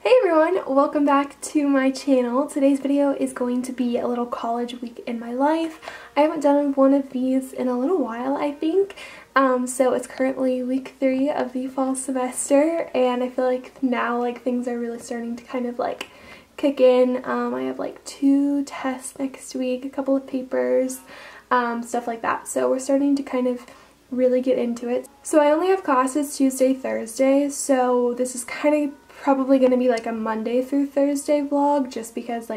Hey everyone, welcome back to my channel. Today's video is going to be a little college week in my life. I haven't done one of these in a little while, I think. So it's currently week 3 of the fall semester, and I feel like now things are really starting to kind of kick in. I have 2 tests next week, a couple of papers, stuff like that. So we're starting to kind of really get into it. So I only have classes Tuesday, Thursday, so this is kind of probably going to be a Monday through Thursday vlog, just because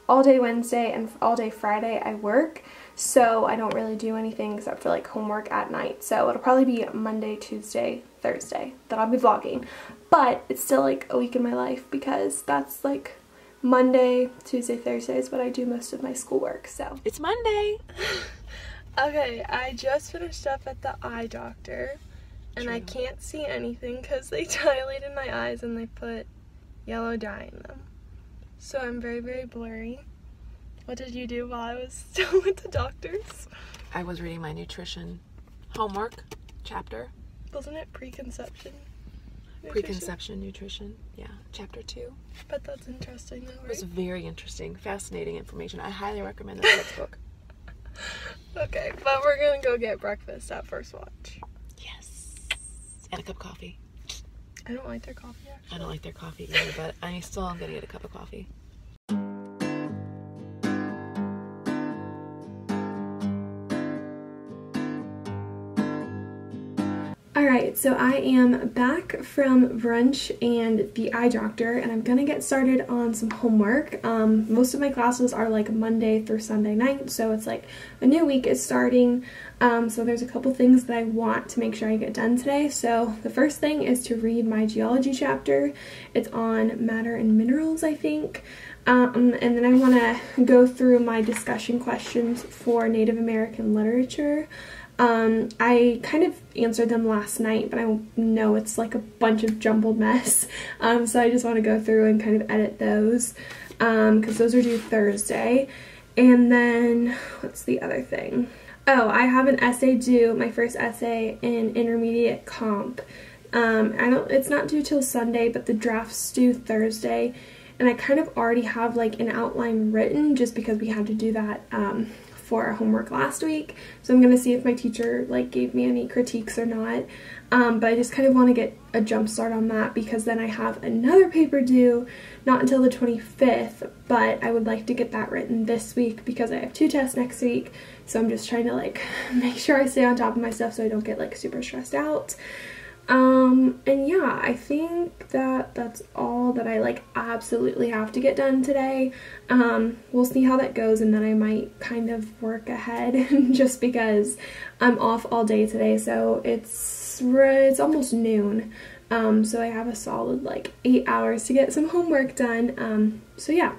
all day Wednesday and all day Friday I work, so I don't really do anything except for homework at night. So it'll probably be Monday, Tuesday, Thursday that I'll be vlogging, but it's still a week in my life because that's Monday, Tuesday, Thursday is what I do most of my schoolwork. So it's Monday. Okay, I just finished up at the eye doctor. And I can't see anything because they dilated my eyes and they put yellow dye in them. So I'm very, very blurry. What did you do while I was still with the doctors? I was reading my nutrition homework chapter. Wasn't it preconception? Preconception nutrition, yeah, chapter 2. But that's interesting though, right? It was very interesting, fascinating information. I highly recommend this textbook. Okay, but we're gonna go get breakfast at First Watch. And a cup of coffee. I don't like their coffee, actually. I don't like their coffee either, but I still am gonna get a cup of coffee. Alright, so I am back from brunch and the eye doctor, and I'm gonna get started on some homework. Most of my classes are Monday through Sunday night, so it's a new week is starting. So there's a couple things that I want to make sure I get done today. So the first thing is to read my geology chapter. It's on matter and minerals, I think. And then I want to go through my discussion questions for Native American literature. I kind of answered them last night, but I know it's a bunch of jumbled mess. So I just want to go through and kind of edit those, because those are due Thursday. And then, what's the other thing? Oh, I have an essay due, my first essay in intermediate comp. It's not due till Sunday, but the draft's due Thursday. And I kind of already have an outline written just because we had to do that, for our homework last week. So I'm gonna see if my teacher gave me any critiques or not. But I just kind of want to get a jump start on that because then I have another paper due, not until the 25th, but I would like to get that written this week because I have 2 tests next week. So I'm just trying to make sure I stay on top of my stuff so I don't get super stressed out. And yeah, I think that that's all that I absolutely have to get done today. We'll see how that goes, and then I might kind of work ahead just because I'm off all day today, so it's almost noon. So I have a solid 8 hours to get some homework done. So yeah.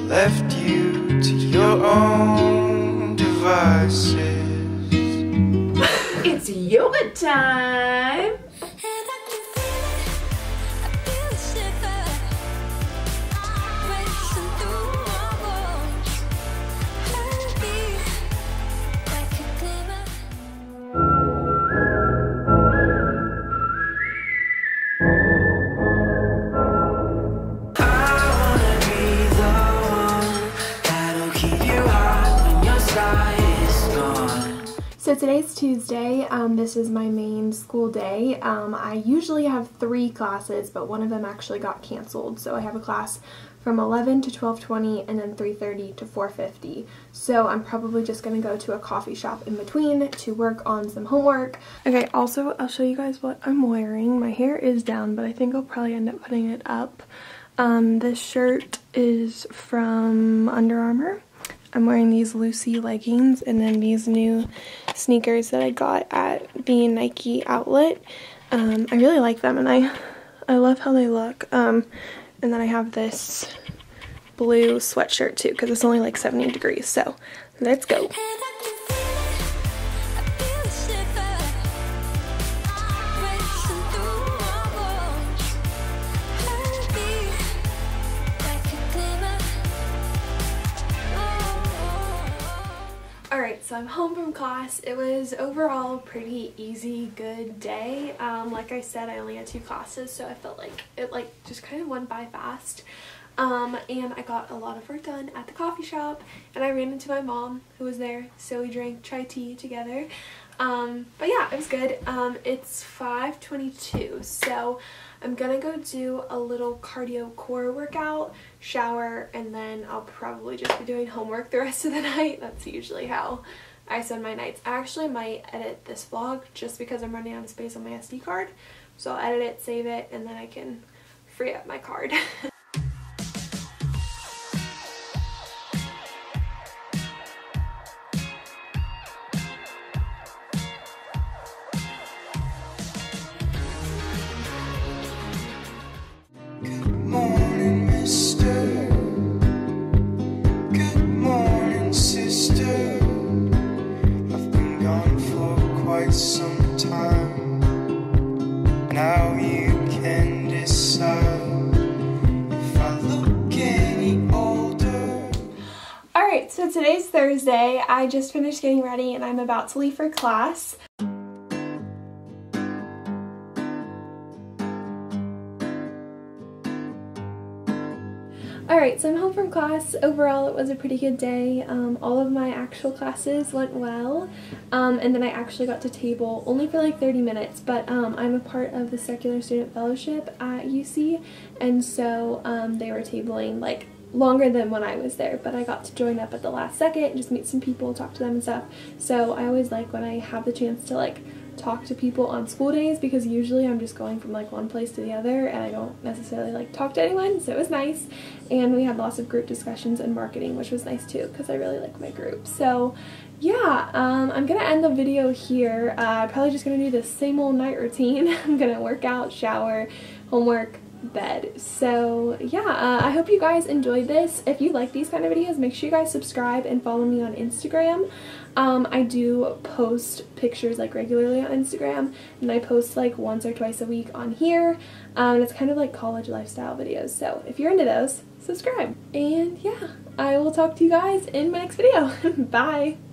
Left you to your own devices. It's yoga time! So today's Tuesday. This is my main school day. I usually have 3 classes, but one of them actually got canceled. So I have a class from 11 to 12:20 and then 3:30 to 4:50. So I'm probably just going to go to a coffee shop in between to work on some homework. Okay, also I'll show you guys what I'm wearing. My hair is down, but I think I'll probably end up putting it up. This shirt is from Under Armour. I'm wearing these Lucy leggings and then these new sneakers that I got at the Nike outlet. I really like them, and I love how they look. And then I have this blue sweatshirt too because it's only 70 degrees. So let's go. so I'm home from class. It was overall a pretty easy, good day. Like I said, I only had 2 classes, so I felt like it just kind of went by fast. And I got a lot of work done at the coffee shop, and I ran into my mom who was there, so we drank chai tea together. But yeah, it was good. It's 5:22, so I'm gonna go do a little cardio core workout, shower, and then I'll probably just be doing homework the rest of the night. That's usually how I spend my nights. I actually might edit this vlog just because I'm running out of space on my SD card. So I'll edit it, save it, and then I can free up my card. Some time now, you can decide if I look any older. Alright, so today's Thursday. I just finished getting ready and I'm about to leave for class. Alright, so I'm home from class. Overall, it was a pretty good day. All of my actual classes went well, and then I actually got to table only for like 30 minutes, but I'm a part of the Secular Student Fellowship at UC, and so they were tabling like longer than when I was there, but I got to join up at the last second and just meet some people, talk to them and stuff. So I always like when I have the chance to like talk to people on school days, because usually I'm just going from like one place to the other and I don't necessarily like talk to anyone, so it was nice. And we had lots of group discussions and marketing, which was nice too because I really like my group. So yeah, I'm gonna end the video here. Probably just gonna do the same old night routine. I'm gonna work out, shower, homework, bed. So yeah, I hope you guys enjoyed this. If you like these kind of videos, make sure you guys subscribe and follow me on Instagram. I do post pictures like regularly on Instagram, and I post like once or twice a week on here. It's kind of like college lifestyle videos, so if you're into those, subscribe. And yeah, I will talk to you guys in my next video. Bye!